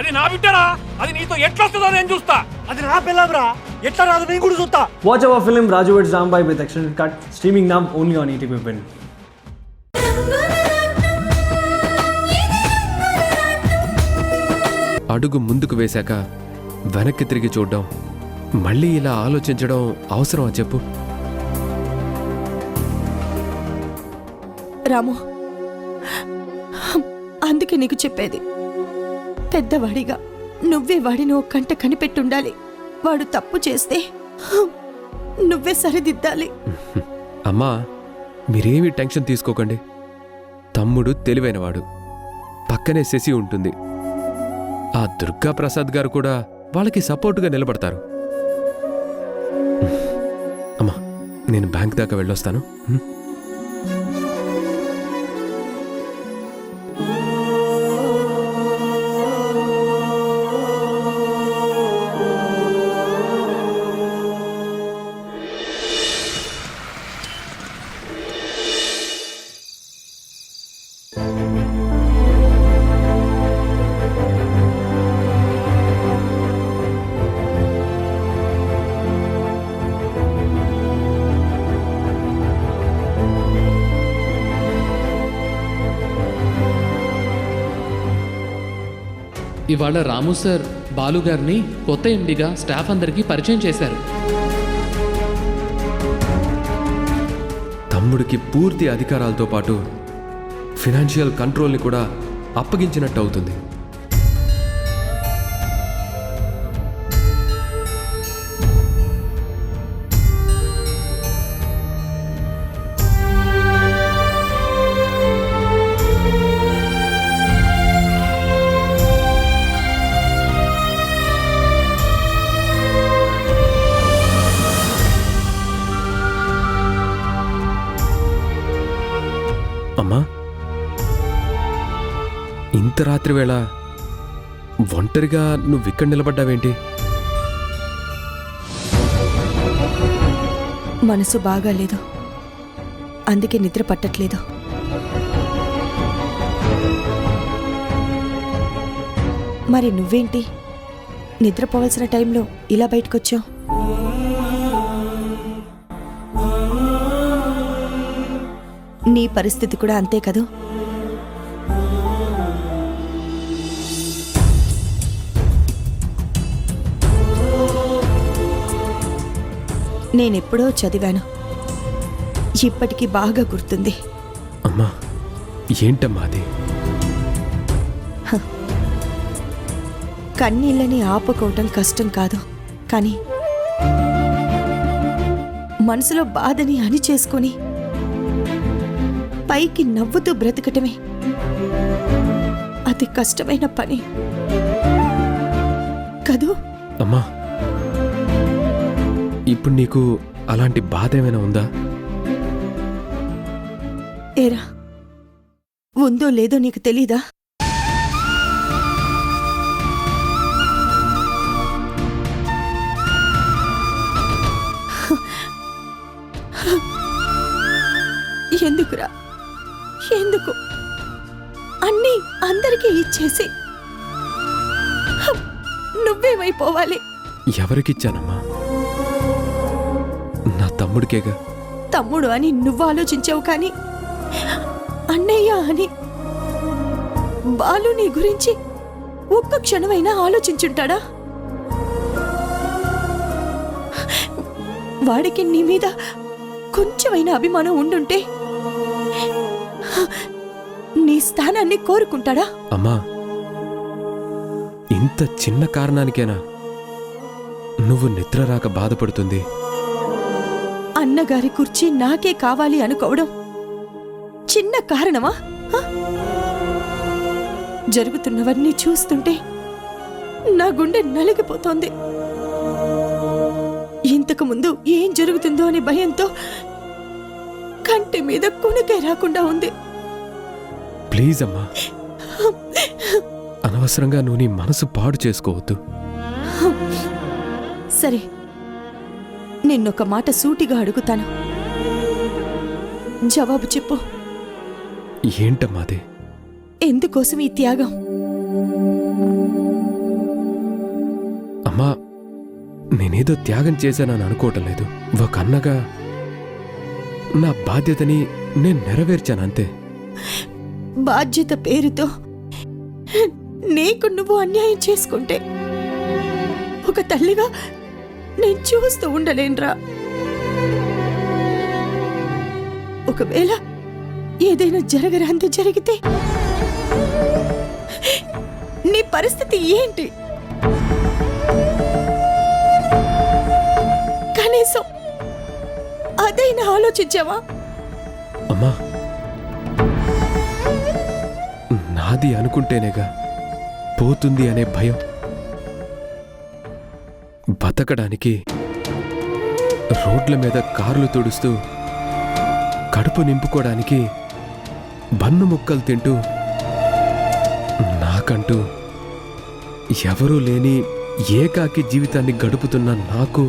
అది నా బిడ్డరా, అది నీతో ఎట్లా వస్తుందో నేను చూస్తా. అది నా పిల్లరా, ఎట్లా రాదు నేను కూడా చూస్తా. Watch our film Raju vs. Rambai with extended cut, streaming now only on ETV Win. అడుగు ముందుకు వేశాక వెనక్కి తిరిగి చూడడం, మళ్ళీ ఇలా ఆలోచించడం అవసరమా చెప్పు? రాము, అందుకే నీకు చెప్పేది, పెద్దవాడిగా నువ్వే వాడిని ఓ కంట కనిపెట్టుండాలి. వాడు తప్పు చేస్తే నువ్వే సరిదిద్దాలి. అమ్మా, మీరేమీ టెన్షన్ తీసుకోకండి. తమ్ముడు తెలివైనవాడు, పక్కనే శశి ఉంటుంది. ఆ దుర్గా ప్రసాద్ గారు కూడా వాళ్ళకి సపోర్టుగా నిలబడతారు. అమ్మా, నేను బ్యాంక్ దాకా వెళ్ళొస్తాను. ఇవాళ రాము సార్ బాలు గారిని కొత్త ఎండిగా స్టాఫ్ అందరికీ పరిచయం చేశారు. తమ్ముడికి పూర్తి అధికారాలతో పాటు ఫినాన్షియల్ కంట్రోల్ని కూడా అప్పగించినట్టు అవుతుంది. అమ్మా, ఇంత రాత్రి వేళ ఒంటరిగా నువ్విక్కడ నిలబడ్డావేంటి? మనసు బాగాలేదు, అందుకే నిద్ర పట్టట్లేదు. మరి నువ్వేంటి నిద్రపోవాల్సిన టైంలో ఇలా బయటకొచ్చావు? నీ పరిస్థితి కూడా అంతే కదూ? నేనెప్పుడో చదివాను, ఇప్పటికీ బాగా గుర్తుంది. అమ్మా, ఏంటమ్మా అది? కన్నీళ్ళని ఆపుకోవటం కష్టం కాదు, కానీ మనసులో బాధని అణిచేసుకొని పైకి నవ్వుతూ బ్రతకటమే అతి కష్టమైన పని కదూ? అమ్మా, ఇప్పుడు నీకు అలాంటి బాధ ఏమైనా ఉందా? ఏరా, ఉందో లేదో నీకు తెలీదా? ఎందుకురా, ఎందుకు అన్నీ అందరికీ ఇచ్చేసి నువ్వేమైపోవాలి? ఎవరికిచ్చానమ్మా? నా తమ్ముడికేగా. తమ్ముడు అని నువ్వు ఆలోచించావు, కానీ అన్నయ్య అని బాలు నీ గురించి ఒక్క క్షణమైనా ఆలోచించుంటాడా? వాడికి నీ మీద కొంచెమైనా అభిమానం ఉండుంటే నీ స్థానాన్ని కోరుకుంటాడా? అమ్మా, ఇంత చిన్న కారణానికేనా నువ్వు నిద్ర రాక బాధపడుతుంది? అన్నగారి కుర్చీ నాకే కావాలి అనుకోవడం చిన్న కారణమా? జరుగుతున్నవన్నీ చూస్తుంటే నా గుండె నలిగిపోతోంది. ఇంతకు ముందు ఏం జరుగుతుందో అని భయంతో కంటి మీద కునుకే రాకుండా ఉంది. ప్లీజ్ అమ్మా, అనవసరంగా నువ్వు నీ మనసు పాడు చేసుకోవద్దు. సరే, నిన్నొక మాట సూటిగా అడుగుతాను, జవాబు చెప్పు. ఏంటమ్మా అది? ఎందుకోసం ఈ త్యాగం? అమ్మా, నేనేదో త్యాగం చేశానని అనుకోవటం లేదు. ఒక అన్నగా నా బాధ్యతని నేను నెరవేర్చానంతే. బాధ్యత పేరుతో నీకు నువ్వు అన్యాయం చేసుకుంటే ఒక తల్లిగా నేను చూస్తూ ఉండలేనురా. ఒకవేళ ఏదైనా జరగరాంది జరిగితే నీ పరిస్థితి ఏంటి? కనీసం అదైనా ఆలోచించావా? అమ్మా, నాది అనుకుంటేనేగా పోతుంది అనే భయం. బతకడానికి రోడ్ల మీద కార్లు తుడుస్తూ, కడుపు నింపుకోవడానికి బన్ను ముక్కలు తింటూ, నాకంటూ ఎవరూ లేని ఏకాకి జీవితాన్ని గడుపుతున్న నాకు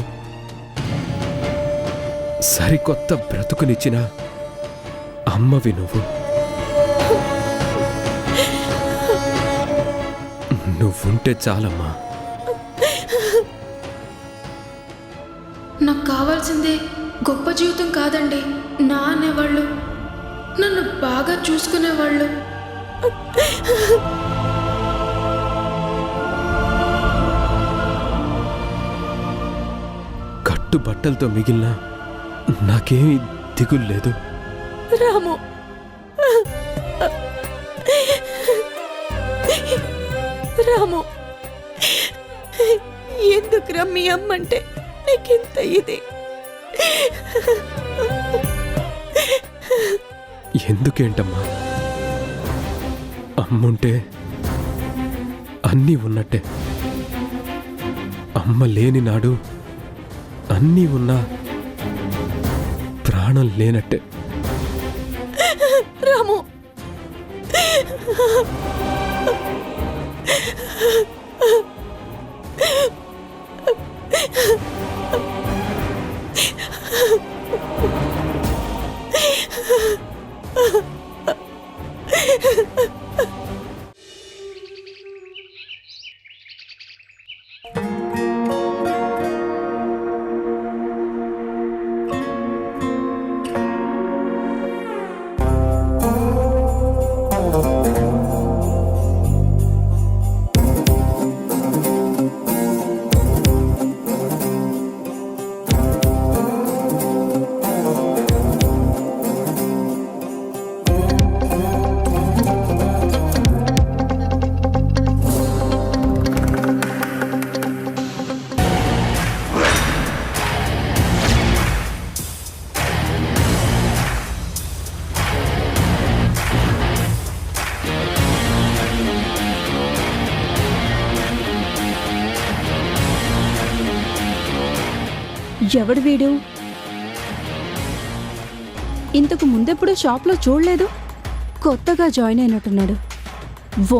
సరికొత్త బ్రతుకునిచ్చిన అమ్మవి నువ్వు. నువ్వుంటే చాలమ్మా. నాకు కావాల్సిందే గొప్ప జీవితం కాదండి, నా అనేవాళ్ళు, నన్ను బాగా చూసుకునేవాళ్ళు. కట్టు బట్టలతో మిగిలిన నాకేమీ దిగులు లేదు. రాము, రాము, ఎందుకురా మీ అమ్మంటే నీకింత ఇది? ఎందుకేంటమ్మా, అమ్ముంటే అన్నీ ఉన్నట్టే. అమ్మ లేని నాడు అన్నీ ఉన్నా ప్రాణం లేనట్టే. రాము, ఎవడు వీడు? ఇంతకు ముందెప్పుడు షాప్లో చూడలేదు. కొత్తగా జాయిన్ అయినట్టున్నాడు.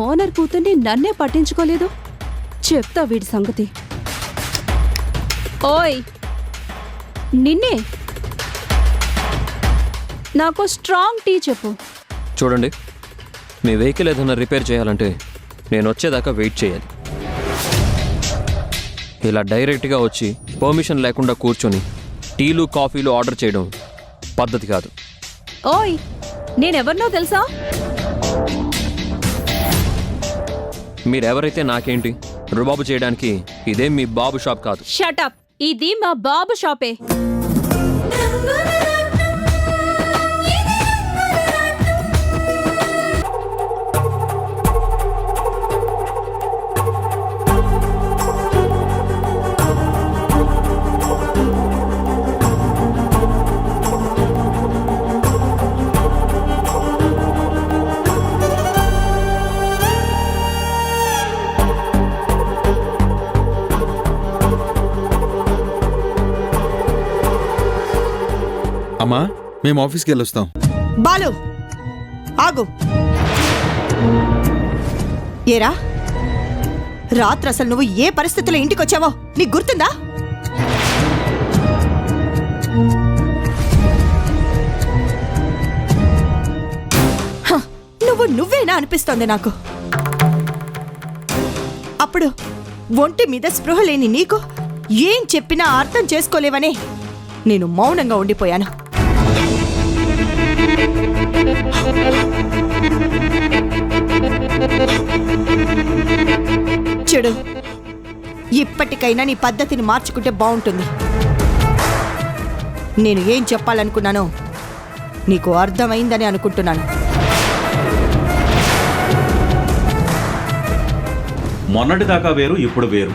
ఓనర్ కూతుర్ని నన్నే పట్టించుకోలేదు. చెప్తా వీడి సంగతి. ఓయ్, నిన్నే. నాకు స్ట్రాంగ్ టీ చెప్పు. చూడండి, మీ వెహికల్ ఏదైనా రిపేర్ చేయాలంటే నేను వచ్చేదాకా వెయిట్ చేయాలి. ఇలా డైరెక్ట్గా వచ్చి పర్మిషన్ లేకుండా కూర్చొని టీలు కాఫీలు ఆర్డర్ చేయడం పద్ధతి కాదు. ఓయ్, నేనెవరినో తెలుసా? మీరెవరైతే నాకేంటి, రుబాబు చేయడానికి ఇదేం మీ బాబు షాప్ కాదు. షటప్, ఇది మా బాబు షాపే. అమ్మా, మేము ఆఫీస్కి వెళ్ళొస్తాం. బాలు, ఆగు. ఏరా, రాత్రి అసలు నువ్వు ఏ పరిస్థితుల్లో ఇంటికి వచ్చావో నీకు గుర్తుందా? నువ్వేనా అనిపిస్తోంది నాకు. అప్పుడు ఒంటి మీద స్పృహ లేని నీకు ఏం చెప్పినా అర్థం చేసుకోలేవనే నేను మౌనంగా ఉండిపోయాను. చెడు, ఇప్పటికైనా నీ పద్ధతిని మార్చుకుంటే బాగుంటుంది. నేను ఏం చెప్పాలనుకున్నానో నీకు అర్థమైందని అనుకుంటున్నాను. మొన్నటిదాకా వేరు, ఇప్పుడు వేరు.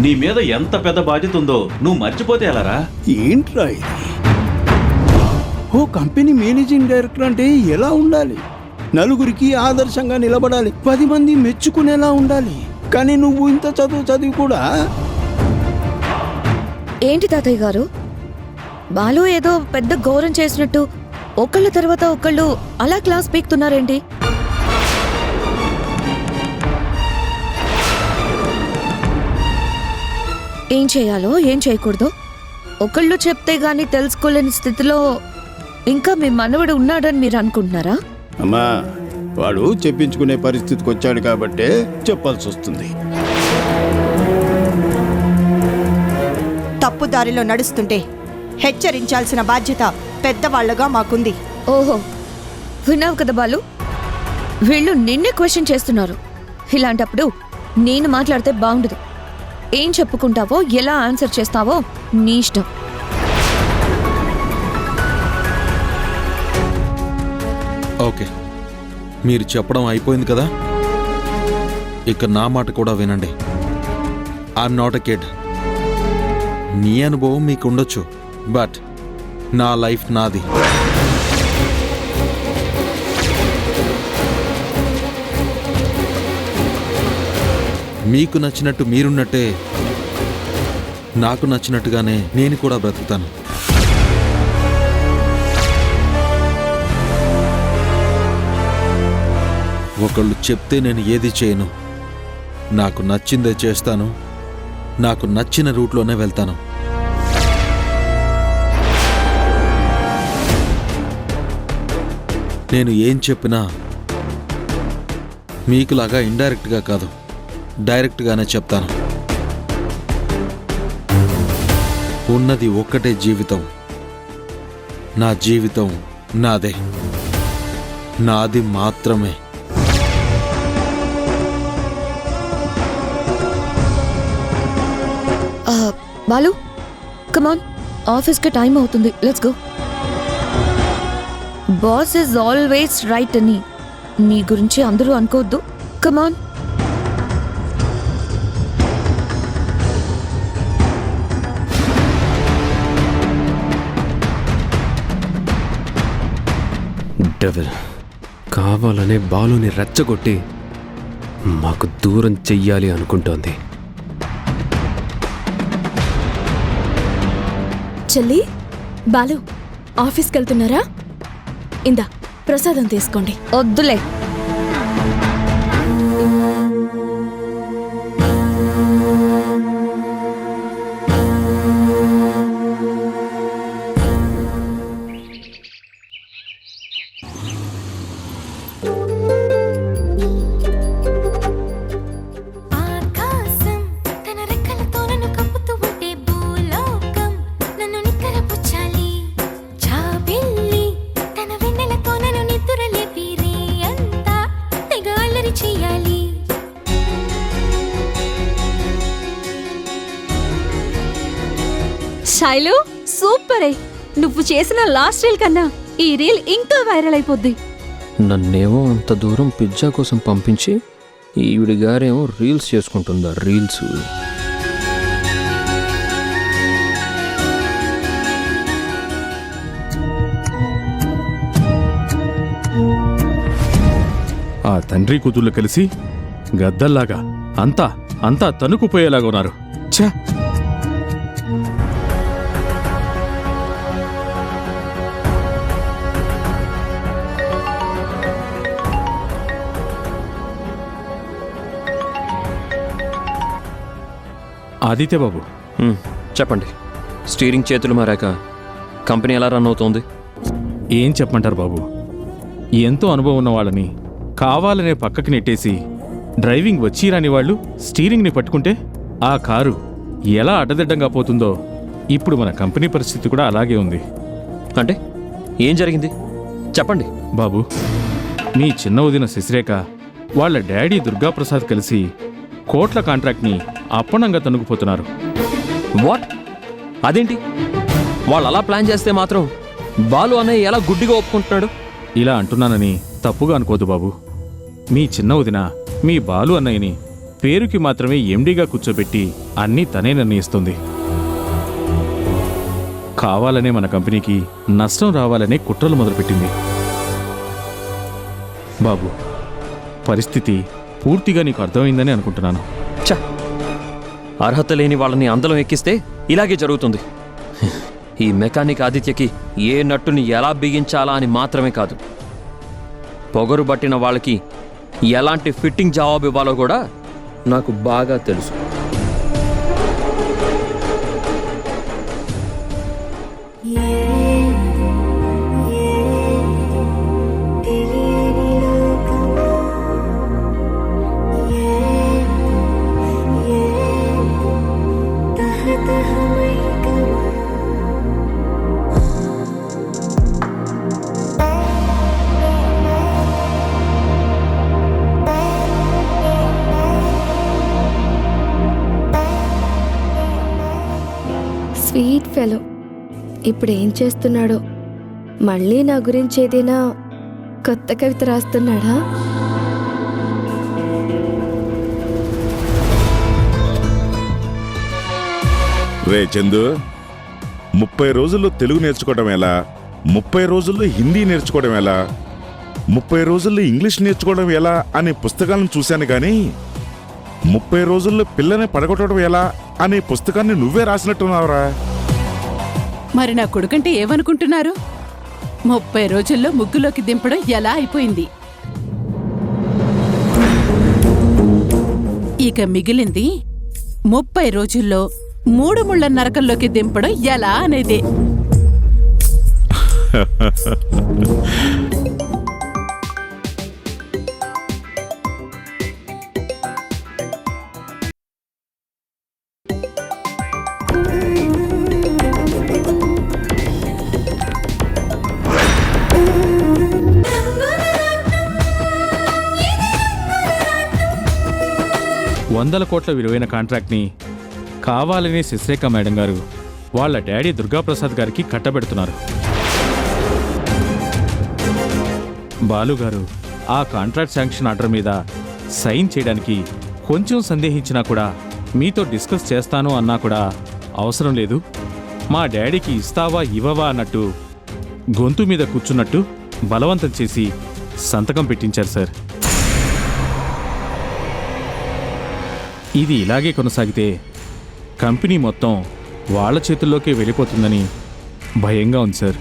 నీ మీద ఎంత పెద్ద బాధ్యత ఉందో నువ్వు మర్చిపోతే ఎలారా? ఏంట్రా ఇది? ఓ కంపెనీ మేనేజింగ్ డైరెక్టర్ అంటే ఎలా ఉండాలి? నలుగురికి ఆదర్శంగా నిలబడాలి, 10 మంది మెచ్చుకునేలా ఉండాలి. కానీ నువ్వు ఇంత చదివి కూడా ఏంటి తాతయ్య గారు, బాలు ఏదో పెద్ద గౌరవం చేసినట్టు ఒకళ్ళ తర్వాత ఒకళ్ళు అలా క్లాస్ పీకుతున్నారేంటి? ఏం చేయాలో ఏం చేయకూడదో ఒకళ్ళు చెప్తే గాని తెలుసుకోలేని స్థితిలో ఇంకా మీ మనవడు ఉన్నాడని మీరు అనుకుంటున్నారా? అమ్మా, వాడు చెప్పించుకునే పరిస్థితికి వచ్చాడు కాబట్టే చెప్పాల్సి వస్తుంది. తప్పుదారిలో నడుస్తుంటే హెచ్చరించాల్సిన బాధ్యత పెద్దవాళ్లుగా మాకుంది. ఓహో, విన్నావు కదా బాలు, వీళ్ళు నిన్నే క్వశ్చన్ చేస్తున్నారు. ఇలాంటప్పుడు నేను మాట్లాడితే బాగుండదు. ఏం చెప్పుకుంటావో ఎలా ఆన్సర్ చేస్తావో నీ ఇష్టం. ఓకే, మీరు చెప్పడం అయిపోయింది కదా, ఇక నా మాట కూడా వినండి. I'm not a kid. మీ అనుభవం మీకు ఉండొచ్చు, బట్ నా లైఫ్ నాది. మీకు నచ్చినట్టు మీరున్నట్టే నాకు నచ్చినట్టుగానే నేను కూడా బ్రతుకుతాను. ఒకళ్ళు చెప్తే నేను ఏది చేయను. నాకు నచ్చిందే చేస్తాను, నాకు నచ్చిన రూట్లోనే వెళ్తాను. నేను ఏం చెప్పినా మీకులాగా ఇండైరెక్ట్గా కాదు, డైరెక్ట్గానే చెప్తాను. ఉన్నది ఒక్కటే జీవితం. నా జీవితం నాదే, నాది మాత్రమే. బాలు, కమాన్, ఆఫీస్కి టైం అవుతుంది, let's go. Boss is always right అని నీ గురించి అందరూ అనుకోవద్దు. కమాన్. డెవిల్ కావాలనే బాలుని రెచ్చగొట్టి మాకు దూరం చెయ్యాలి అనుకుంటోంది. చెల్లి, బాలు ఆఫీస్కి వెళ్తున్నారా? ఇందా ప్రసాదం తీసుకోండి. వద్దులే. శైలు, సూపరే. నువ్వు చేసిన లాస్ట్ రీల్ కన్నా ఈ రీల్ ఇంకా వైరల్ అయిపోద్ది. నన్నేమో అంత దూరం పిజ్జా కోసం పంపించి ఈవిడి గారేమో రీల్స్ చేసుకుంటుందా? రీల్స్ ఆ తండ్రి కూతుళ్ళు కలిసి గద్దల్లాగా అంతా తనుకుపోయేలాగా ఉన్నారు. ఛా! ఆదిత్యబాబు, చెప్పండి. స్టీరింగ్ చేతులు మారాక కంపెనీ ఎలా రన్ అవుతోంది? ఏం చెప్పమంటారు బాబు? ఎంతో అనుభవం ఉన్న వాళ్ళని కావాలనే పక్కకి నెట్టేసి డ్రైవింగ్ వచ్చి రాని వాళ్ళు స్టీరింగ్ని పట్టుకుంటే ఆ కారు ఎలా అడ్డదిడ్డంగా పోతుందో ఇప్పుడు మన కంపెనీ పరిస్థితి కూడా అలాగే ఉంది. అంటే ఏం జరిగింది చెప్పండి. బాబు, మీ చిన్న వదిన శశిరేఖ వాళ్ళ డాడీ దుర్గాప్రసాద్ కలిసి కోట్ల కాంట్రాక్ట్ని అప్పనంగా తనుకుపోతున్నారు. వాట్? అదేంటి? వాళ్ళు అలా ప్లాన్ చేస్తే మాత్రం బాలు అన్నయ్య ఎలా గుడ్డిగా ఒప్పుకుంటున్నాడు? ఇలా అంటున్నానని తప్పుగా అనుకోదు బాబు. మీ చిన్న వదిన మీ బాలు అన్నయ్యని పేరుకి మాత్రమే ఎండీగా కూర్చోబెట్టి అన్నీ తనే నిర్ణయిస్తుంది. కావాలనే మన కంపెనీకి నష్టం రావాలనే కుట్రలు మొదలుపెట్టింది. బాబు, పరిస్థితి పూర్తిగా నీకు అర్థమైందని అనుకుంటున్నాను. ఛ! అర్హత లేని వాళ్ళని అందలం ఎక్కిస్తే ఇలాగే జరుగుతుంది. ఈ మెకానిక్ ఆదిత్యకి ఏ నట్టుని ఎలా బిగించాలా అని మాత్రమే కాదు, పొగరు పట్టిన వాళ్ళకి ఎలాంటి ఫిట్టింగ్ జవాబు ఇవ్వాలో కూడా నాకు బాగా తెలుసు. Sweet fellow. ఇప్పుడు ఏం చేస్తున్నాడో? మళ్ళీ నా గురించి ఏదైనా కొత్త కవిత రాస్తున్నాడా? రే చందు, 30 రోజుల్లో తెలుగు నేర్చుకోవడం ఎలా, 30 రోజుల్లో హిందీ నేర్చుకోవడం ఎలా, 30 రోజుల్లో ఇంగ్లీష్ నేర్చుకోవడం ఎలా అనే పుస్తకాలను చూశాను కానీ 30 రోజుల్లో పిల్లని పడగొట్టడం ఎలా అనే పుస్తకాన్ని నువ్వే రాసినట్టున్నావురా. మరి నా కొడుకంటే ఏమనుకుంటున్నారు? 30 రోజుల్లో ముగ్గులోకి దింపడం ఎలా అయిపోయింది. ఇక మిగిలింది 30 రోజుల్లో 3 ముళ్ళ నరకంలోకి దింపడం ఎలా అనేదే. వందల కోట్ల విలువైన కాంట్రాక్ట్ని కావాలనే శశిరేఖ మేడం గారు వాళ్ళ డాడీ దుర్గాప్రసాద్ గారికి కట్టబెడుతున్నారు. బాలుగారు ఆ కాంట్రాక్ట్ శాంక్షన్ ఆర్డర్ మీద సైన్ చేయడానికి కొంచెం సందేహించినా కూడా, మీతో డిస్కస్ చేస్తాను అన్నా కూడా అవసరం లేదు, మా డాడీకి ఇస్తావా ఇవ్వవా అన్నట్టు గొంతు మీద కూర్చున్నట్టు బలవంతం చేసి సంతకం పెట్టించారు సార్. ఇది ఇలాగే కొనసాగితే కంపెనీ మొత్తం వాళ్ళ చేతుల్లోకే వెళ్ళిపోతుందని భయంగా ఉంది సార్.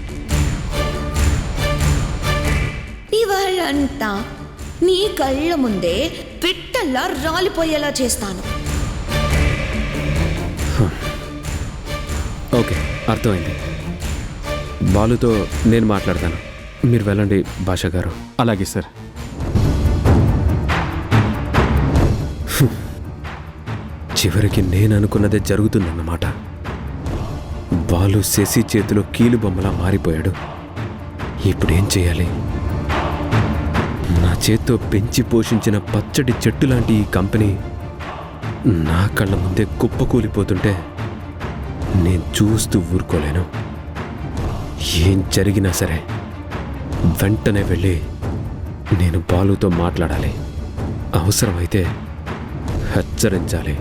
ఇవాళంతా నీ కళ్ళ ముందే పిట్టల్లా రాలిపోయేలా చేస్తాను. ఓకే, అర్థమైంది. బాలుతో నేను మాట్లాడతాను. మీరు వెళ్ళండి భాషా గారు. అలాగే సార్. చివరికి నేను అనుకున్నదే జరుగుతుందన్నమాట. బాలు శశి చేతిలో కీలుబొమ్మలా మారిపోయాడు. ఇప్పుడేం చేయాలి? నా చేత్తో పెంచి పోషించిన పచ్చడి చెట్టు లాంటి ఈ కంపెనీ నా కళ్ళ ముందే కుప్పకూలిపోతుంటే నేను చూస్తూ ఊరుకోలేను. ఏం జరిగినా సరే వెంటనే వెళ్ళి నేను బాలుతో మాట్లాడాలి. అవసరమైతే హెచ్చరించాలి.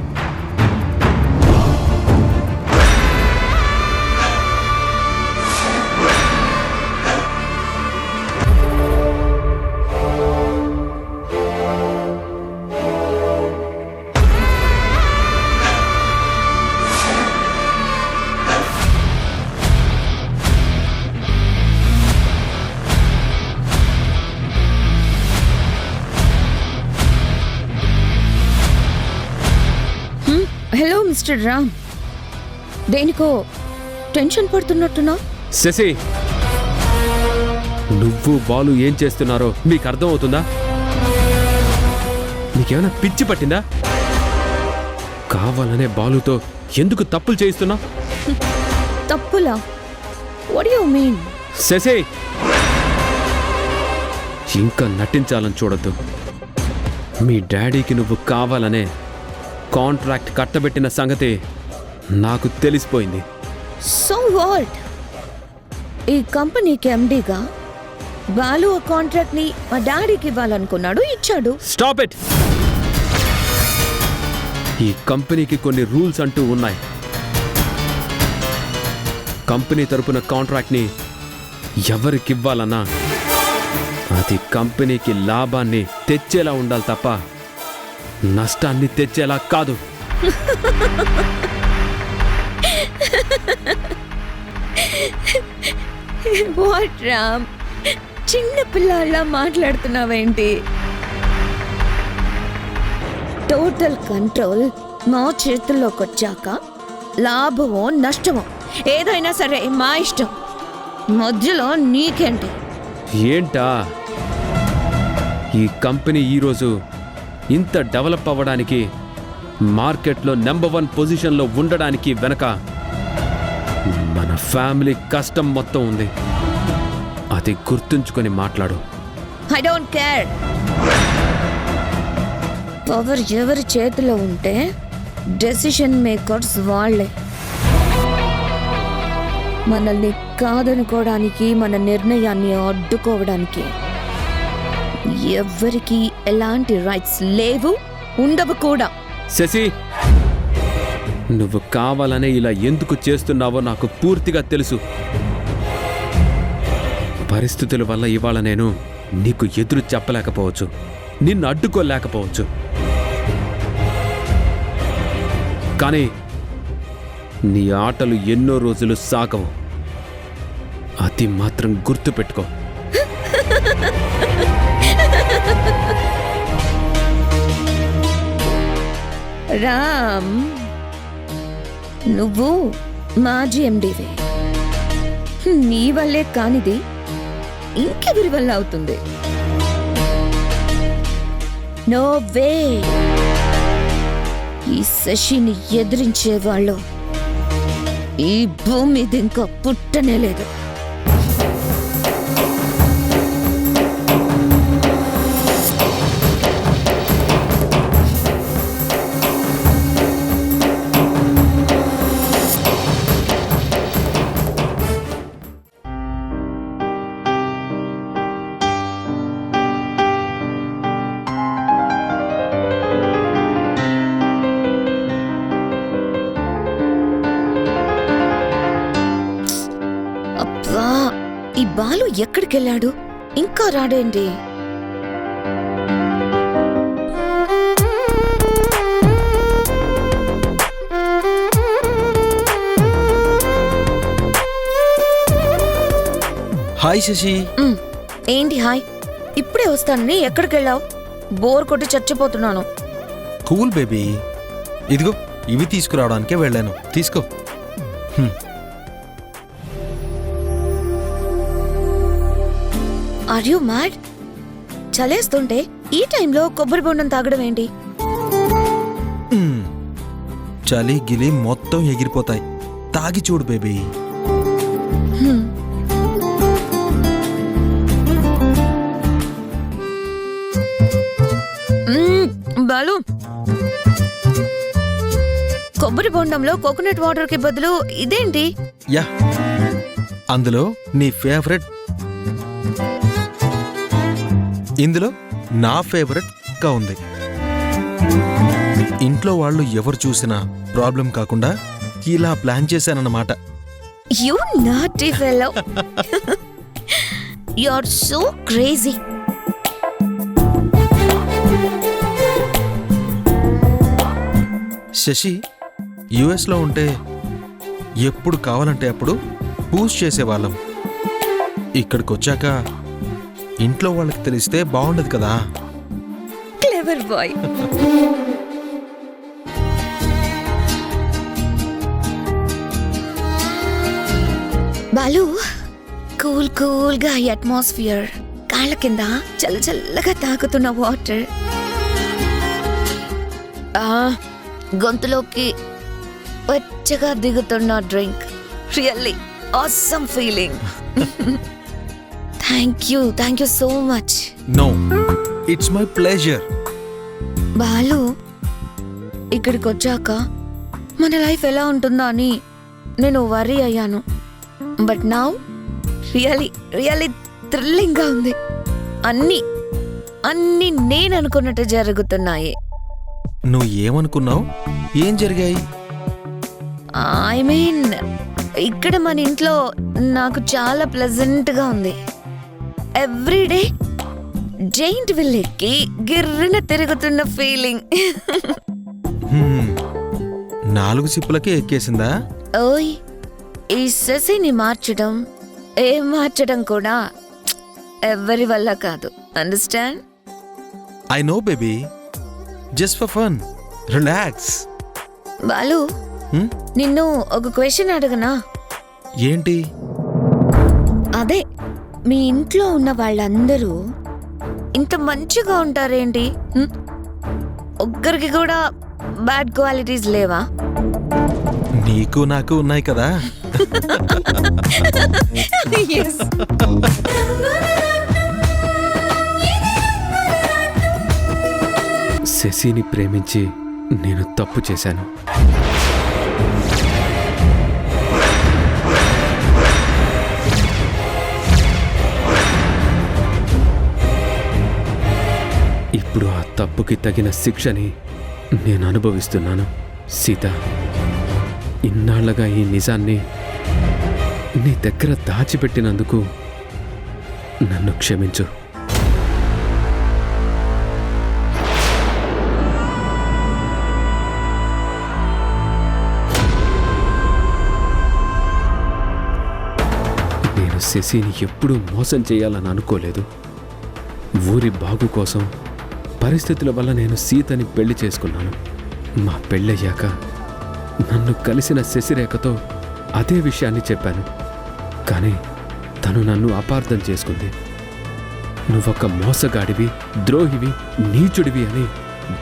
హలో మిస్టర్ రామ్, దేనికో టెన్షన్ పడుతున్నట్టున్నా? శశి, నువ్వు బాలు ఏం చేస్తున్నారో మీకు అర్థం అవుతుందా? మీ నీకేమైనా పిచ్చి పట్టిందా? కావాలనే బాలుతో ఎందుకు తప్పులు చేయిస్తున్నావు? తప్పులా? What you mean? శశి, ఇంకా నటించాలని చూడొద్దు. మీ డాడీకి నువ్వు కావాలనే కాంట్రాక్ట్ కట్టబెట్టిన సంగతి నాకు తెలిసిపోయింది. So what? ఈ కంపెనీకి ఎండీగా బాలు ఆ కాంట్రాక్ట్ ని మా డాడీకి ఇవ్వాలనుకున్నాడు, ఇచ్చాడు. Stop it! ఈ కంపెనీకి కొన్ని రూల్స్ అంటూ ఉన్నాయి. కంపెనీ తరపున కాంట్రాక్ట్ ని ఎవరికివ్వాలన్నా అది కంపెనీకి లాభాన్ని తెచ్చేలా ఉండాలి తప్ప నష్టాన్ని తెచ్చేలా కాదు. వాట్ రామ్, చిన్న పిల్లలా మాట్లాడుతున్నావేంటి? టోటల్ కంట్రోల్ మా చేతుల్లోకి వచ్చాక లాభమో నష్టమో ఏదైనా సరే మా ఇష్టం. మధ్యలో నీకేంటి? ఏంటా ఈ కంపెనీ ఈరోజు ఇంత డెవలప్ అవ్వడానికి, మార్కెట్లో నెంబర్ 1 పొజిషన్లో ఉండడానికి వెనక మన ఫ్యామిలీ కష్టం మొత్తం ఉంది. అది గుర్తుంచుకొని మాట్లాడు. I don't care. పవర్ ఎవరి చేతిలో ఉంటే డెసిషన్ మేకర్స్ వాళ్ళే. మనల్ని కాదనుకోవడానికి, మన నిర్ణయాన్ని అడ్డుకోవడానికి ఎవ్వరికి ఎలాంటి రైట్స్ లేవు, ఉండవు కూడా. శశి, నువ్వు కావాలనే ఇలా ఎందుకు చేస్తున్నావో నాకు పూర్తిగా తెలుసు. పరిస్థితుల వల్ల ఇవాళ నేను నీకు ఎదురు చెప్పలేకపోవచ్చు, నిన్ను అడ్డుకోలేకపోవచ్చు. కానీ నీ ఆటలు ఎన్నో రోజులు సాగవు. అది మాత్రం గుర్తుపెట్టుకో. రామ్, నువ్వు మాజీ ఎండీవే. నీ వల్లే కానిది ఇంకెవరి వల్ల అవుతుంది? No way. ఈ శశిని ఎదిరించే వాళ్ళు ఈ భూమి మీద ఇంకా పుట్టనే లేదు. ఈ బాలు ఎక్కడికెళ్ళాడు? ఇంకా రాడేంటి? హాయ్ శశి. ఏంటి హాయ్? ఇప్పుడే వస్తానని ఎక్కడికెళ్ళావు? బోర్ కొట్టి చచ్చిపోతున్నాను. కూల్ బేబీ, ఇదిగో ఇవి తీసుకురావడానికే వెళ్ళాను, తీసుకో. Are you mad? చలేస్తుంటే ఈ టైంలో కొబ్బరి బొండం తాగడం ఏంటి? చలి గిలి మొత్తం ఎగిరిపోతాయి. తాగి చూడు బేబీ. బాలు, కొబ్బరి బొండంలో కోకోనట్ వాటర్ కి బదులు ఇదేంటి? యా, అందులో నీ ఫేవరెట్, ఇందులో నా ఫేవరెట్ గా ఉంది. ఇంట్లో వాళ్ళు ఎవరు చూసినా ప్రాబ్లం కాకుండా ఇలా ప్లాన్ చేశానన్నమాట. You naughty fellow. You are so crazy. Sashi, యుఎస్లో ఉంటే ఎప్పుడు కావాలంటే అప్పుడు పూజ చేసేవాళ్ళం. ఇక్కడికి వచ్చాక ఇంట్లో వాళ్ళకి తెలిస్తే బాగుండదు కదా. Clever boy. Balu, cool cool గా అట్మాస్ఫియర్, కాళ్ళ కింద చల్ల చల్లగా తాకుతున్న వాటర్, గొంతులోకి వెచ్చగా దిగుతున్న drink. Really awesome feeling. Thank you so much. No, it's my pleasure. Balu, ఇక్కడికి వచ్చాక మన లైఫ్ ఎలా ఉంటుందో అని నేను వరీ అయ్యాను. బట్ నౌ రియల్లీ థ్రిల్లింగ్గా ఉంది. అన్నీ నేను అనుకున్నట్టు జరుగుతున్నాయి. నువ్వు ఏమనుకున్నావు? ఏం జరిగాయి? ఐ మీన్, ఇక్కడ మన ఇంట్లో నాకు చాలా ప్లెజెంట్గా ఉంది. ఎవ్రీడే జైంట్ విల్ ఎక్కి గిర్రిన తిరుగుతున్న ఫీలింగ్. 4 సిప్పులకే ఎక్కేసిందా? ఓయ్, ఈ శశిని మార్చడం కూడా ఎవరి వల్ల కాదు. Understand? I know baby, just for fun, relax. Balu, నిన్ను ఒక క్వశ్చన్ అడగనా? ఏంటి? అదే, మీ ఇంట్లో ఉన్న వాళ్ళందరూ ఇంత మంచిగా ఉంటారేంటి? ఒక్కరికి కూడా బ్యాడ్ క్వాలిటీస్ లేవా? నీకు నాకు ఉన్నాయి కదా. శశిని ప్రేమించి నేను తప్పు చేశాను. ఇప్పుడు ఆ తప్పుకి తగిన శిక్షని నేను అనుభవిస్తున్నాను. సీత, ఇన్నాళ్లగా ఈ నిజాన్ని నీ దగ్గర దాచిపెట్టినందుకు నన్ను క్షమించు. నేను శశిని ఎప్పుడూ మోసం చేయాలని అనుకోలేదు. ఊరి బాగు కోసం పరిస్థితుల వల్ల నేను సీతని పెళ్లి చేసుకున్నాను. మా పెళ్ళయ్యాక నన్ను కలిసిన శశిరేఖతో అదే విషయాన్ని చెప్పాను. కానీ తను నన్ను అపార్థం చేసుకుంది. నువ్వొక మోసగాడివి, ద్రోహివి, నీచుడివి అని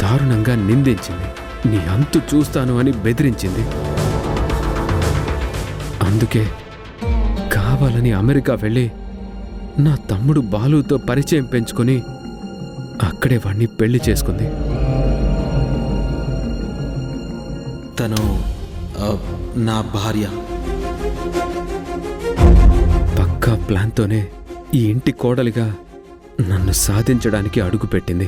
దారుణంగా నిందించింది. నీ అంతు చూస్తాను అని బెదిరించింది. అందుకే కావాలని అమెరికా వెళ్ళి నా తమ్ముడు బాలుతో పరిచయం పెంచుకొని అక్కడే వాణ్ణి పెళ్లి చేసుకుంది. తను నా భార్య. పక్కా ప్లాన్తోనే ఈ ఇంటి కోడలిగా నన్ను సాధించడానికి అడుగుపెట్టింది.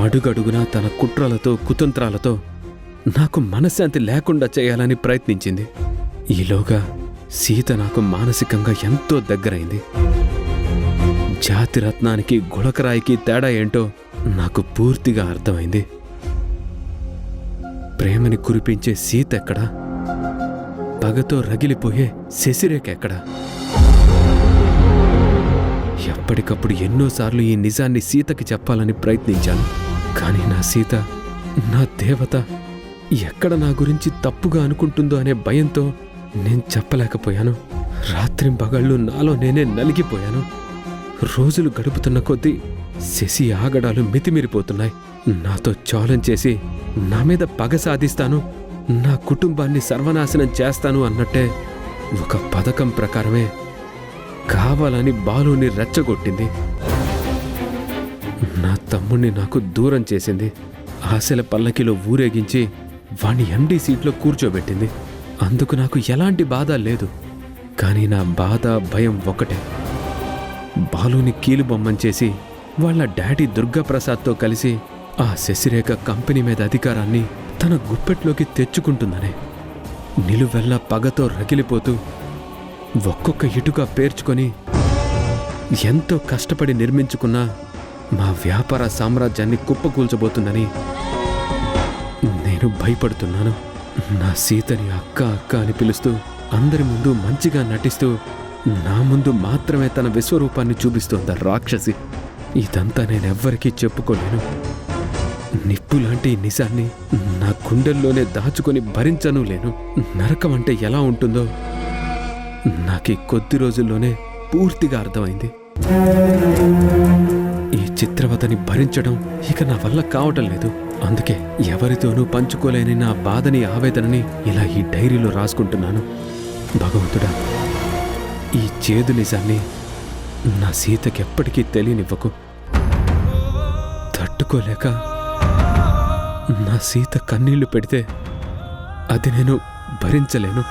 అడుగడుగునా తన కుట్రలతో కుతంత్రాలతో నాకు మనశ్శాంతి లేకుండా చేయాలని ప్రయత్నించింది. ఈలోగా సీత నాకు మానసికంగా ఎంతో దగ్గరైంది. జాతిరత్నానికి గుళకరాయికి తేడా ఏంటో నాకు పూర్తిగా అర్థమైంది. ప్రేమని కురిపించే సీత ఎక్కడా? పగతో రగిలిపోయే శశిరేఖ ఎక్కడా? ఎప్పటికప్పుడు ఎన్నోసార్లు ఈ నిజాన్ని సీతకి చెప్పాలని ప్రయత్నించాను. కానీ నా సీత, నా దేవత ఎక్కడ నా గురించి తప్పుగా అనుకుంటుందో అనే భయంతో నేను చెప్పలేకపోయాను. రాత్రింపగళ్ళు నాలో నేనే నలిగిపోయాను. రోజులు గడుపుతున్న కొద్దీ శశి ఆగడాలు మితిమిరిపోతున్నాయి. నాతో చోళం చేసి నా మీద పగ సాధిస్తాను, నా కుటుంబాన్ని సర్వనాశనం చేస్తాను అన్నట్టే ఒక పథకం ప్రకారమే కావాలని బాలుని రెచ్చగొట్టింది. నా తమ్ముణ్ణి నాకు దూరం చేసింది. ఆశల పల్లకిలో ఊరేగించి వాణ్ణి ఎండీ సీట్లో కూర్చోబెట్టింది. అందుకు నాకు ఎలాంటి బాధ లేదు. కానీ నా బాధ, భయం ఒకటే. బాలుని కీలుబొమ్మని చేసి వాళ్ళ డాడీ దుర్గాప్రసాద్తో కలిసి ఆ శశిరేఖ కంపెనీ మీద అధికారాన్ని తన గుప్పెట్లోకి తెచ్చుకుంటుందనే. నిలువెల్లా పగతో రగిలిపోతూ ఒక్కొక్క ఇటుక పేర్చుకొని ఎంతో కష్టపడి నిర్మించుకున్న మా వ్యాపార సామ్రాజ్యాన్ని కుప్పకూల్చబోతుందని నేను భయపడుతున్నాను. నా సీతని అక్క అక్క అని పిలుస్తూ అందరి ముందు మంచిగా నటిస్తూ నా ముందు మాత్రమే తన విశ్వరూపాన్ని చూపిస్తోంది రాక్షసి. ఇదంతా నేనెవ్వరికీ చెప్పుకోలేను. నిప్పులాంటి నిజాన్ని నా గుండెల్లోనే దాచుకొని భరించను లేను. నరకం అంటే ఎలా ఉంటుందో నాకు ఈ కొద్ది రోజుల్లోనే పూర్తిగా అర్థమైంది. ఈ చిత్రవతని భరించడం ఇక నా వల్ల కావటం లేదు. అందుకే ఎవరితోనూ పంచుకోలేని నా బాధని ఆవేదనని ఇలా ఈ డైరీలో రాసుకుంటున్నాను. భగవంతుడా, ఈ చేదు నిజాన్ని నా సీతకెప్పటికీ తెలియనివ్వకు. తట్టుకోలేక నా సీత కన్నీళ్లు పెడితే అది నేను భరించలేను.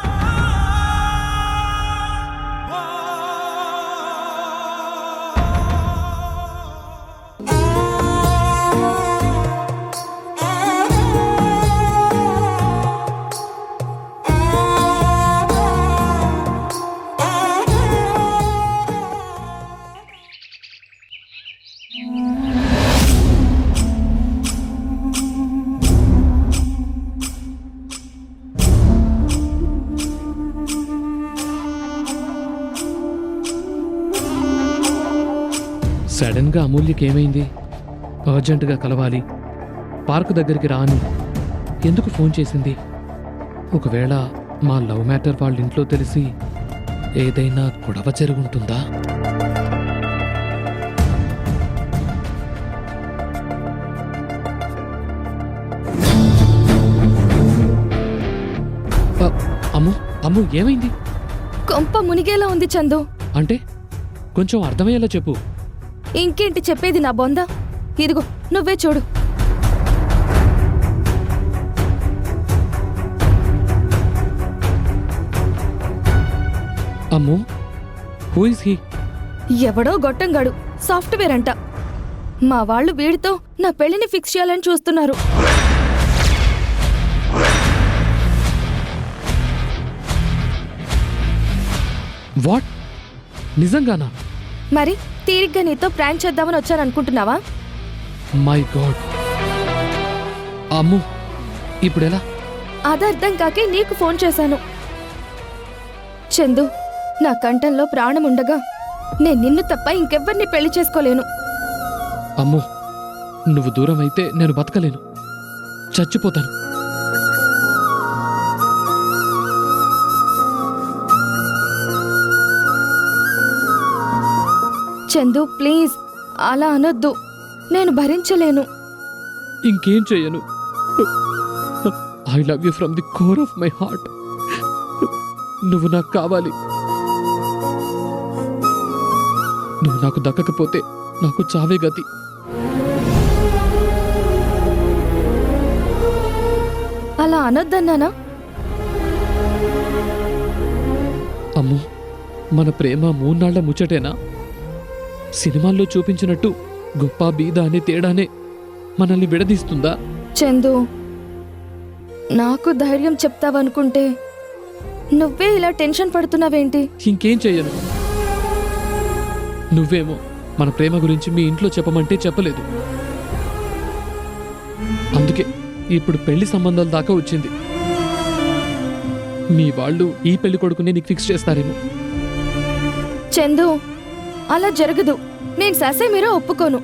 సడన్గా అమూల్యకి ఏమైంది? అర్జెంటుగా కలవాలి, పార్క్ దగ్గరికి రాని ఎందుకు ఫోన్ చేసింది? ఒకవేళ మా లవ్ మ్యాటర్ వాళ్ళ ఇంట్లో తెలిసి ఏదైనా గొడవ జరుగుంటుందా? అమ్ము అమ్ము ఏమైంది? కొంప మునిగేలా ఉంది చందు. అంటే కొంచెం అర్థమయ్యేలా చెప్పు. ఇంకేంటి చెప్పేది నా బొంద? ఇదిగో నువ్వే చూడు. అమ్ము, హూ ఇస్ హీ? ఎవడో గొట్టంగాడు, సాఫ్ట్వేర్ అంట. మా వాళ్ళు వీడితో నా పెళ్లిని ఫిక్స్ చేయాలని చూస్తున్నారు. వాట్? నిజంగానా? మరి తీరిగ్గా నీతో ప్రాంక్ చేద్దామని వచ్చాననుకుంటున్నావా? My God. అమ్ము, ఇప్పుడెలా? అదర్థం కాకే నీకు ఫోన్ చేశాను. చందు, నా కంఠంలో ప్రాణం ఉండగా నేను నిన్ను తప్ప ఇంకెవ్వరిని పెళ్లి చేసుకోలేను. అమ్ము, నువ్వు దూరం అయితే నేను బతకలేను, చచ్చిపోతాను. చందు ప్లీజ్, అలా అనొద్దు. నేను భరించలేను. ఇంకేం చెయ్యను. I love you from the core of my heart. నువ్వు నాకు కావాలి. నువ్వు నాకు దక్కకపోతే నాకు చావే గతి. అలా అనొద్దన్నానా? అమ్ము, మన ప్రేమ మూన్నాళ్ల ముచ్చటేనా? సినిమాల్లో చూపించినట్టు గొప్ప బీద అనే తేడానే మనల్ని విడదీస్తుందా? చందు, నాకు ధైర్యం చెప్తావనుకుంటే నువ్వే ఇలా టెన్షన్ పడుతున్నావేంటి? ఇంకేం చెయ్యను. నువ్వేమో మన ప్రేమ గురించి మీ ఇంట్లో చెప్పమంటే చెప్పలేదు. అందుకే ఇప్పుడు పెళ్లి సంబంధాల దాకా వచ్చింది. మీ వాళ్ళు ఈ పెళ్లి కొడుకునే నీకు ఫిక్స్ చేస్తారేమో. చందు, అలా జరగదు. నేను ససే మీరా ఒప్పుకోను.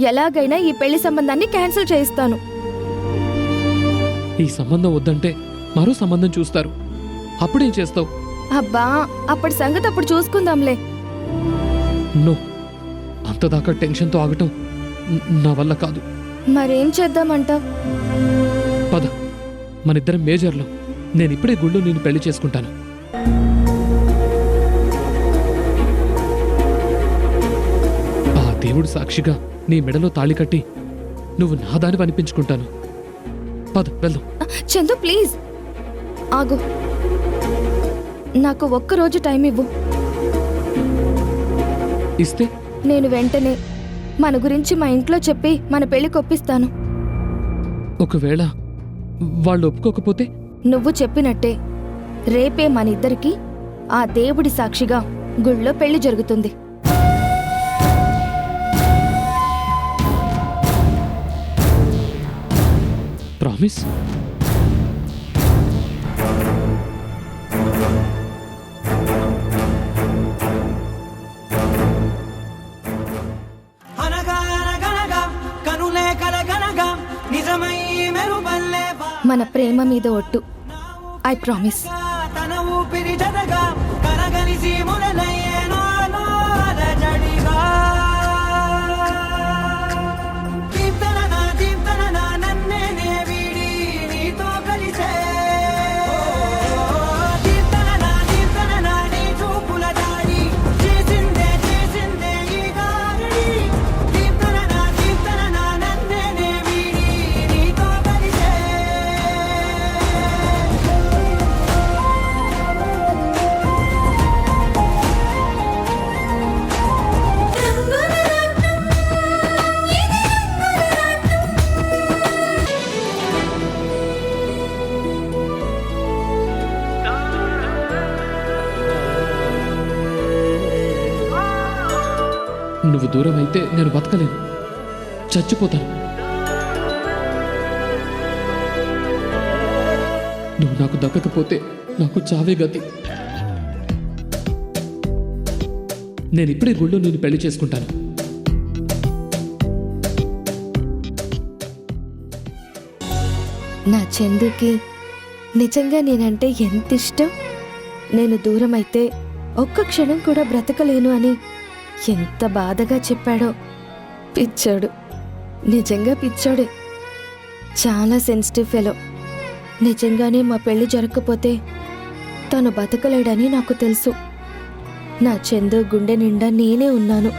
ఎలాగైనా ఈ పెళ్లి సంబంధాన్ని క్యాన్సిల్ చేయిస్తాను. ఈ సంబంధం వద్దంటే మరో సంబంధం చూస్తారు. అప్పుడేం చేస్తావు? అబ్బా, అప్పటి సంగతి అప్పుడు చూసుకుందాంలే. నో, అంతదాకా టెన్షన్తో ఆగటం నా వల్ల కాదు. మరేం చేద్దామంటావ్? పద, మనిద్దరం మేజర్లో. నేను ఇప్పుడే గుళ్ళు నేను పెళ్లి చేసుకుంటాను. ఆ దేవుడు సాక్షిగా నీ మెడలో తాళి కట్టి నువ్వు నాదాని అనిపించుకుంటాను. పద, వెళ్దాం. చందు ప్లీజ్ ఆగు. నాకు ఒక్కరోజు టైం ఇవ్వు. ఇస్తే నేను వెంటనే మన గురించి మా ఇంట్లో చెప్పి మన పెళ్లి కొప్పిస్తాను. ఒకవేళ వాళ్ళు ఒప్పుకోకపోతే? నువ్వు చెప్పినట్టే రేపే మన ఇద్దరికి ఆ దేవుడి సాక్షిగా గుళ్ళో పెళ్లి జరుగుతుంది. ప్రామిస్? మన ప్రేమ మీద ఒట్టు. I promise. నువ్వు దూరం అయితే నేను బతకలేను, చచ్చిపోతాను. నువ్వు నాకు దక్కకపోతే నాకు చావే గతి. నేను ఇప్పుడే గుళ్ళో నేను పెళ్లి చేసుకుంటాను. నా చందుకి నిజంగా నేనంటే ఎంత ఇష్టం. నేను దూరం అయితే ఒక్క క్షణం కూడా బ్రతకలేను అని ఎంత బాధగా చెప్పాడో. పిచ్చాడు, నిజంగా పిచ్చాడే. చాలా సెన్సిటివ్ ఫెలో. నిజంగానే మా పెళ్లి జరగకపోతే తను బతకలేడని నాకు తెలుసు. నా చందు గుండె నిండా నేనే ఉన్నాను.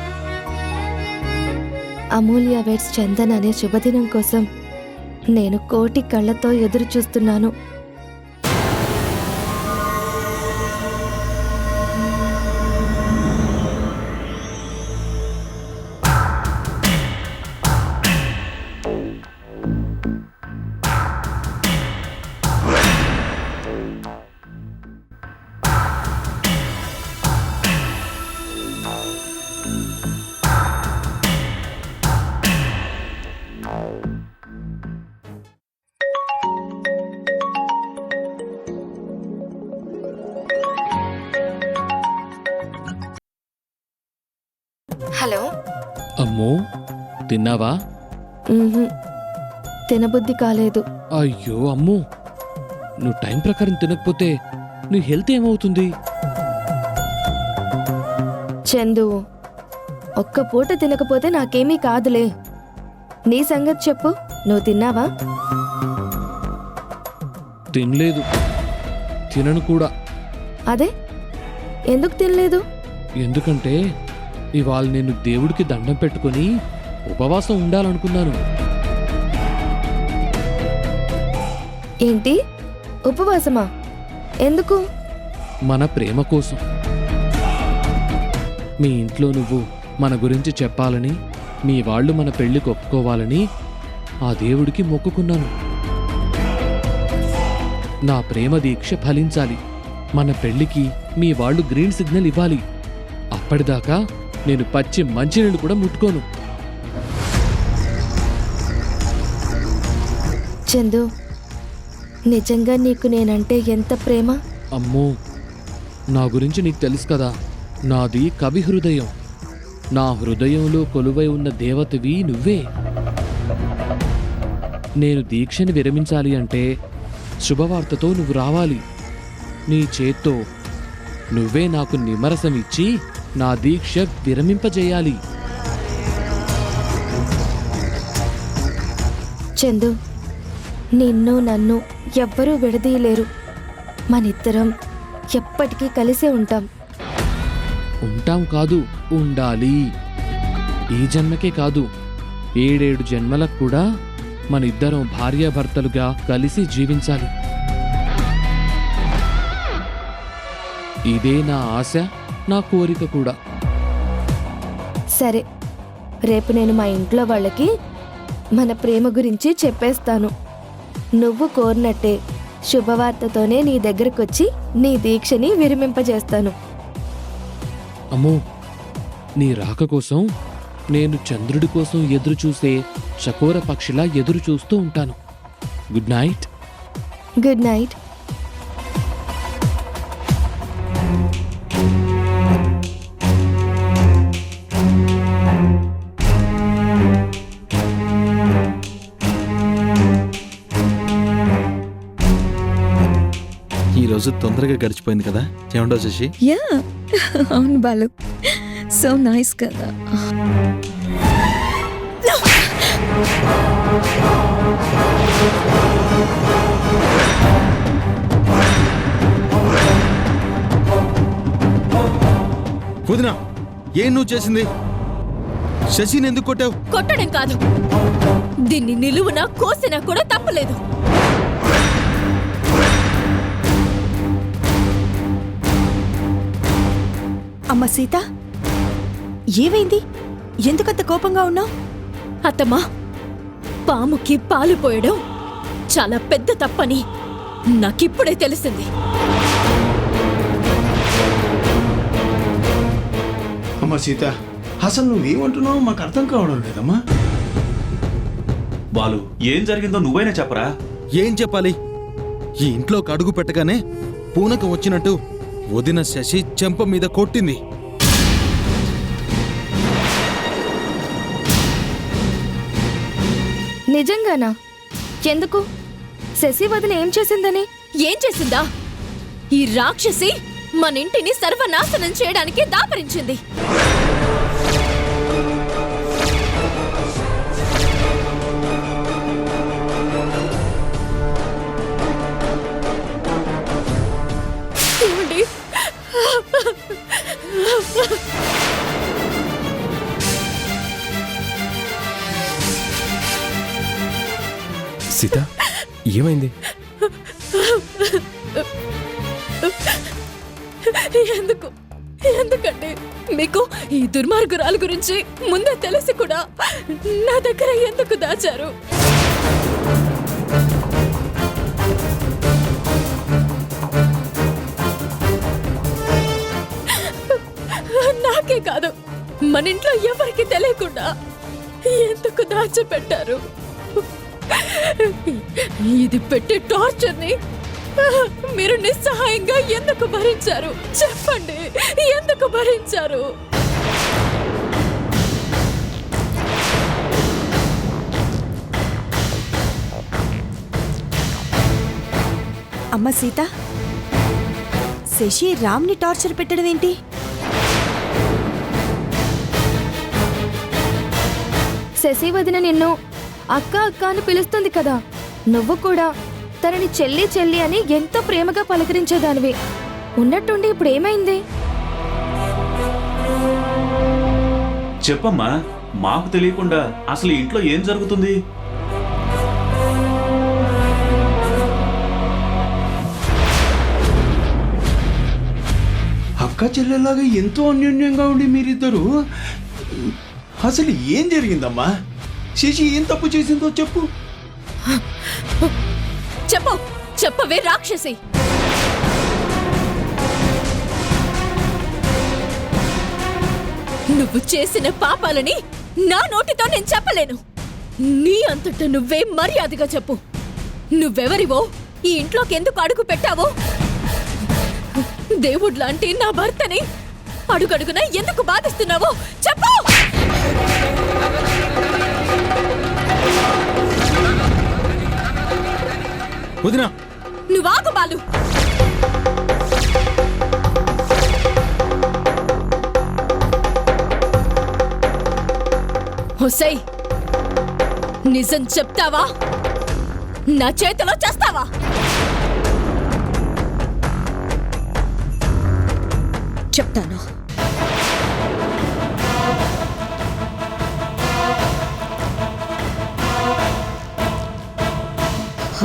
అమూల్య వెడ్స్ చందన్ అనే శుభదినం కోసం నేను కోటి కళ్ళతో ఎదురు చూస్తున్నాను. హలో. అమ్మో, తిన్నావా? తినబుద్ధి కాలేదు. అయ్యో అమ్మో, నువ్వు టైం ప్రకారం తినకపోతే నీ హెల్త్ ఏమవుతుంది? చందు, ఒక్క పూట తినకపోతే నాకేమీ కాదులే. నీ సంగతి చెప్పు, నువ్వు తిన్నావా? తినలేదు, తినను కూడా. అదే, ఎందుకు తినలేదు? ఎందుకంటే ఇవాళ నేను దేవుడికి దండం పెట్టుకుని ఉపవాసం ఉండాలనుకున్నాను. ఏంటి, ఉపవాసమా? ఎందుకు? మన ప్రేమ కోసం. మీ ఇంట్లో నువ్వు మన గురించి చెప్పాలని, మీ వాళ్ళు మన పెళ్లికి ఒప్పుకోవాలని ఆ దేవుడికి మొక్కుకున్నాను. నా ప్రేమ దీక్ష ఫలించాలి. మన పెళ్లికి మీ వాళ్ళు గ్రీన్ సిగ్నల్ ఇవ్వాలి. అప్పటిదాకా నేను పచ్చి మంచినీళ్ళు కూడా ముట్టుకోను. చందు, నిజంగా నీకు నేనంటే ఎంత ప్రేమ? అమ్మో, నా గురించి నీకు తెలుసు కదా, నాది కవి హృదయం. నా హృదయంలో కొలువై ఉన్న దేవతవి నువ్వే. నేను దీక్షని విరమించాలి అంటే శుభవార్తతో నువ్వు రావాలి. నీ చేత్తో నువ్వే నాకు నిమరసం ఇచ్చి నా దీక్ష విరమింపజేయాలి. చందు, నిన్ను నన్ను ఎవ్వరూ విడదీయలేరు. మనిద్దరం ఎప్పటికీ కలిసే ఉంటాం. ఉంటాం కాదు, ఉండాలి. ఈ జన్మకే కాదు, 7 జన్మలకు కూడా మన ఇద్దరం భార్యాభర్తలుగా కలిసి జీవించాలి. ఇదే నా ఆశ, నా కోరిక కూడా. సరే, రేపు నేను మా ఇంట్లో వాళ్ళకి మన ప్రేమ గురించి చెప్పేస్తాను. నువ్వు కోరినట్టే శుభవార్తతోనే నీ దగ్గరకొచ్చి నీ దీక్షని విరమింపజేస్తాను. అమ్మో, నీ రాక కోసం నేను చంద్రుడి కోసం ఎదురు చూసే చకోర పక్షిలా ఎదురు చూస్తూ ఉంటాను. Good night. Good night. ఈ రోజు తొందరగా గడిచిపోయింది కదా, ఏమంటావు శశి? యా, అవును బాలు, సో నైస్ కదా. వదినా, ఏం నువ్వు చేసింది? శశిని ఎందుకు కొట్టావు? కొట్టడం కాదు, దీన్ని నిలువునా కోసినా కూడా తప్పలేదు. అమ్మ సీత, ఏమైంది? ఎందుకంత కోపంగా ఉన్నావు? అత్తమ్మా, పాముకి పాలు పోయడం చాలా పెద్ద తప్పని నాకిప్పుడే తెలిసింది. అమ్మ సీత, అసలు నువ్వేమంటున్నావు మాకు అర్థం కావడం లేదమ్మా. బాలు, ఏం జరిగిందో నువ్వైనా చెప్పరా. ఏం చెప్పాలి? ఈ ఇంట్లోకి అడుగు పెట్టగానే పూనకం వచ్చినట్టు వదిన శశి చెంప మీద కొట్టింది. నిజంగానా? ఎందుకు? శశి వదిన ఏం చేసిందని? ఏం చేసిందా? ఈ రాక్షసి మన ఇంటిని సర్వనాశనం చేయడానికి దాపరించింది. ఏమండి? సీత, ఏమైంది? ఎందుకంటే మీకు ఈ దుర్మార్గురాల గురించి ముందే తెలిసి కూడా నా దగ్గర ఎందుకు దాచారు? నాకే కాదు, మన ఇంట్లో ఎవరికి తెలియకుండా ఎందుకు దాచిపెట్టారు? ఇది పెట్టే టార్చర్ని మీరు నిస్సహాయంగా ఎందుకు భరించారు? చెప్పండి, ఎందుకు భరించారు? అమ్మ సీత, శశి రామ్ని టార్చర్ పెట్టడం ఏంటి? శశి వదిన నిన్ను అక్క అక్క అని పిలుస్తుంది కదా, నువ్వు కూడా తనని చెల్లి చెల్లి అని ఎంతో ప్రేమగా పలకరించేదానివి. ఉన్నట్టుండి ఇప్పుడు ఏమైంది? చెప్పమ్మా, మాకు తెలియకుండా అసలు ఈ ఇంట్లో ఏం జరుగుతుంది? అక్క చెల్లెలాగా ఎంతో అన్యోన్యంగా ఉండి మీరిద్దరు అసలు ఏం జరిగిందమ్మా? శశి ఏం తప్పు చేసిందో చెప్పు. చెప్పు, చెప్పవే రాక్షసి. నువ్వు చేసిన పాపాలని నా నోటితో నేను చెప్పలేను. నీ అంతట నువ్వే మర్యాదగా చెప్పు. నువ్వెవరివో, ఈ ఇంట్లోకి ఎందుకు అడుగు పెట్టావో, దేవుడ్లాంటి నా భర్తని అడుగడుగున ఎందుకు బాధిస్తున్నావో చెప్పు. వదినా, నువ్వు ఆగు బాలు. హుసై, నిజం చెప్తావా? నా చేతిలో చేస్తావా? చెప్తాను.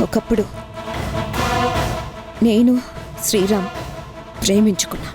ఒకప్పుడు నేను శ్రీరామ్ ప్రేమించుకున్నా.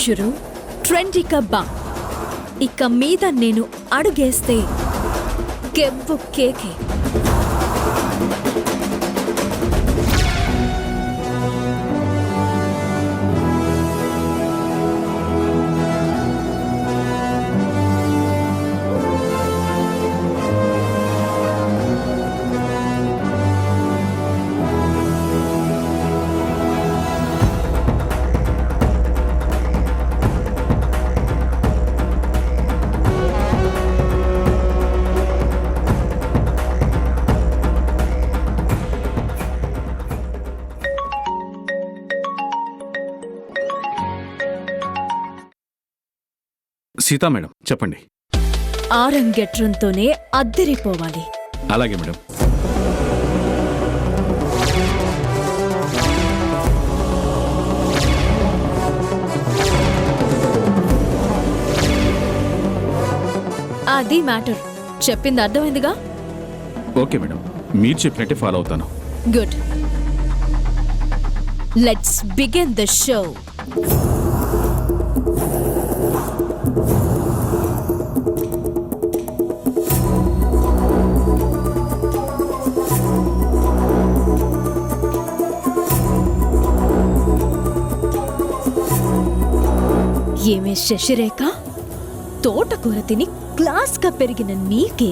షురు ట్రెండీగా బా. ఇక మీద నేను అడుగేస్తే కెవ్వు కేకే. సీతా మేడం చెప్పండి. ఆరంగెట్రంతోనే అద్దరిపోవాలి. అలాగే మేడం. అది మ్యాటర్. చెప్పింది అర్థమైందిగా? ఓకే మేడం, మీరు చెప్పినట్టే ఫాలో అవుతాను. Good. Let's begin the show. ఏమే శశిరేఖ, తోటకూర తిని క్లాస్గా పెరిగిన నీకే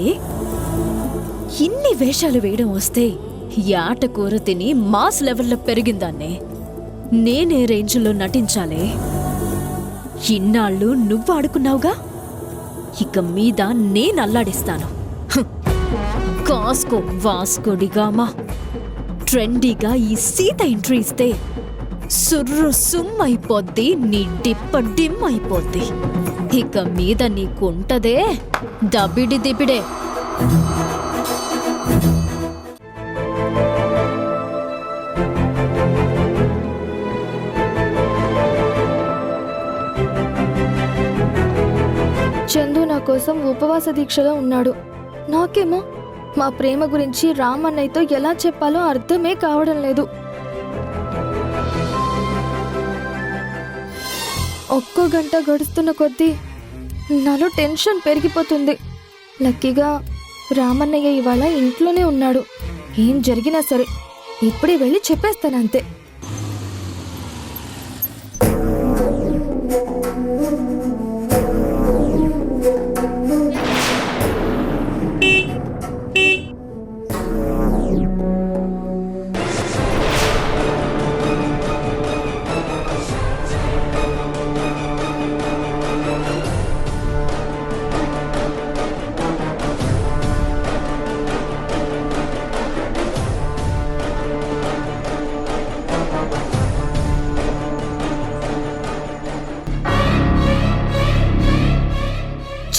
ఇన్ని వేషాలు వేయడం వస్తే, యాటకూర తిని మాస్ లెవెల్లో పెరిగిందాన్నే నేనే రేంజ్లో నటించాలే. ఇన్నాళ్ళు నువ్వు ఆడుకున్నావుగా, ఇక మీద నేను అల్లాడిస్తాను. కాస్కో వాస్కోడిగామా ట్రెండీగా ఈ సీత ఎంట్రీ ఇస్తే సుర్రు సుమ్ అయిపోద్ది, నీ డిప్ప డిమ్ అయిపోద్ది. ఇక మీద నీకుంటదే దబిడి దిబిడే. చందు నా కోసం ఉపవాస దీక్షలో ఉన్నాడు. నాకేమో మా ప్రేమ గురించి రామన్నయ్యతో ఎలా చెప్పాలో అర్థమే కావడం లేదు. ఒక్కో గంట గడుస్తున్న కొద్దీ నాలో టెన్షన్ పెరిగిపోతుంది. లక్కీగా రామన్నయ్య ఇవాళ ఇంట్లోనే ఉన్నాడు. ఏం జరిగినా సరే ఇప్పుడే వెళ్ళి చెప్పేస్తానంతే.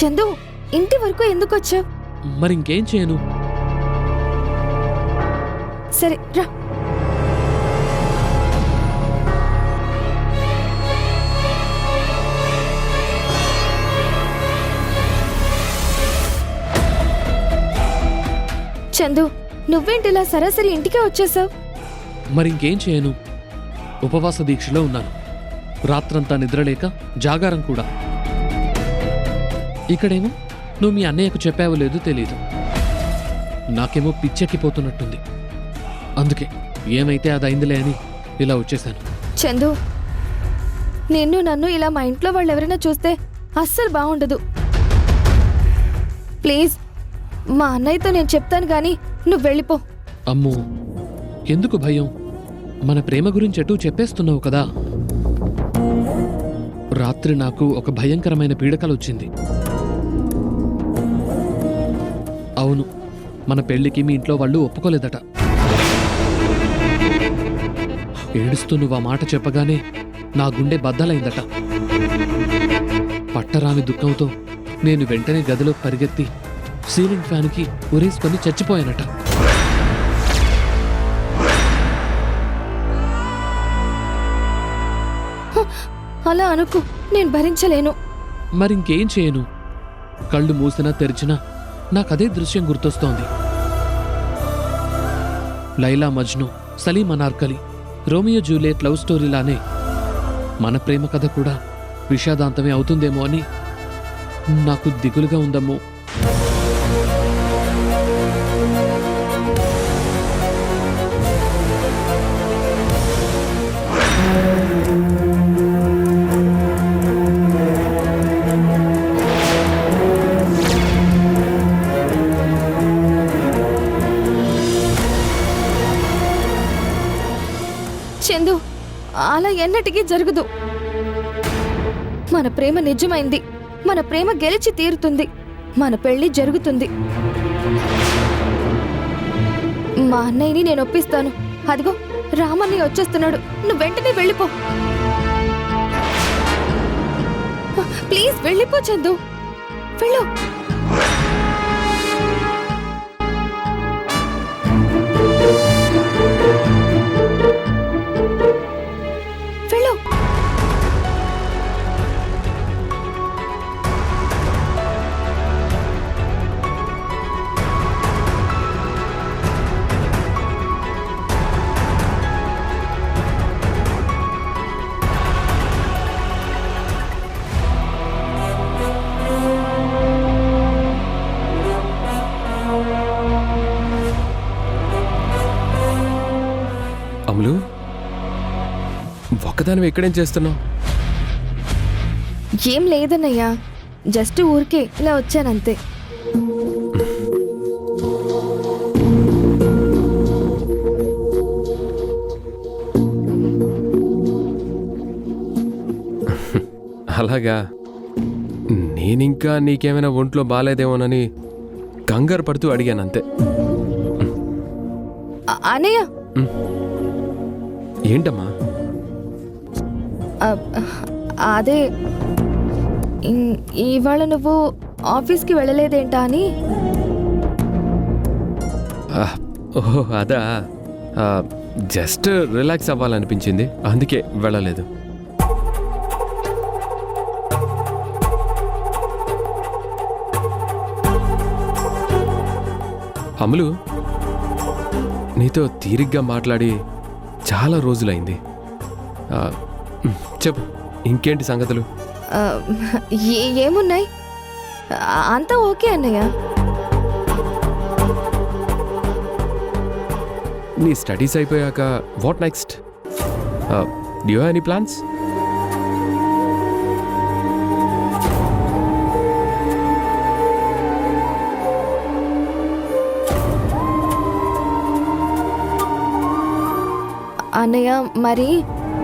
చందు, ఇంటి వరకు ఎందుకు వచ్చావు? మరి ఇంకేం చేయను? సరే రా. చందు, నువ్వేంటిలా సరాసరి ఇంటికే వచ్చేసావు? మరి ఇంకేం చేయను? ఉపవాస దీక్షలో ఉన్నాను. రాత్రంతా నిద్రలేక జాగారం కూడా. ఇక్కడేమో నువ్వు మీ అన్నయ్యకు చెప్పావో లేదో తెలీదు. నాకేమో పిచ్చెక్కిపోతున్నట్టుంది. అందుకే ఏమైతే అది అయిందిలే అని ఇలా వచ్చేసాను. చందు, నిన్ను నన్ను ఇలా మా ఇంట్లో వాళ్ళు ఎవరైనా చూస్తే అస్సలు బాగుండదు. ప్లీజ్, మా అన్నయ్యతో నేను చెప్తాను గాని నువ్వు వెళ్ళిపో. అమ్మో, ఎందుకు భయం? మన ప్రేమ గురించి ఎటూ చెప్పేస్తున్నావు కదా. రాత్రి నాకు ఒక భయంకరమైన పీడకలొచ్చింది. అవును, మన పెళ్లికి మీ ఇంట్లో వాళ్ళు ఒప్పుకోలేదట. ఏడుస్తూ నువ్వు ఆ మాట చెప్పగానే నా గుండె బద్దలైందట. పట్టరాని దుఃఖంతో నేను వెంటనే గదిలో పరిగెత్తి సీలింగ్ ఫ్యాన్కి ఉరేసుకొని చచ్చిపోయానట. అలా అనుకు, నేను భరించలేను. మరింకేం చేయను? కళ్ళు మూసినా తెరిచినా నాకదే దృశ్యం గుర్తొస్తోంది. Laila Majnu, Salim Anarkali, Romeo Juliet love స్టోరీలానే మన ప్రేమ కథ కూడా విషాదాంతమే అవుతుందేమో అని నాకు దిగులుగా ఉందమ్మో. చందు, అలా ఎన్నటికీ జరగదు. మన ప్రేమ నిజమైంది. మన ప్రేమ గెలిచి తీరుతుంది. మన పెళ్లి జరుగుతుంది. మా అన్నయ్యని నేను ఒప్పిస్తాను. అదిగో రామన్నయ్య వచ్చేస్తున్నాడు. నువ్వు వెంటనే వెళ్ళిపో. ప్లీజ్ వెళ్ళిపో చందు, వెళ్ళు. వెళ్ళు. అమలు, ఒక్కదానివి ఎక్కడేం చేస్తున్నావు? ఏం లేదన్నయ్యా, జస్ట్ ఊరికే ఇలా వచ్చానంతే. అలాగా, నేనింకా నీకేమైనా ఒంట్లో బాగాలేదేమోనని కంగారు పడుతూ అడిగానంతే. అన్నయ్య, ఏంటమ్మా? అదే ఇవాళ నువ్వు ఆఫీస్కి వెళ్ళలేదేంటా అని. ఓహో అదా, జస్ట్ రిలాక్స్ అవ్వాలనిపించింది, అందుకే వెళ్ళలేదు. అమలు, నీతో తీరిగ్గా మాట్లాడి చాలా రోజులైంది. చెప్పు, ఇంకేంటి సంగతులు? ఏమున్నాయి, అంతా ఓకే అన్నయ్య. నీ స్టడీస్ అయిపోయాక what next? Do you have any plans? అన్నయ్య మరి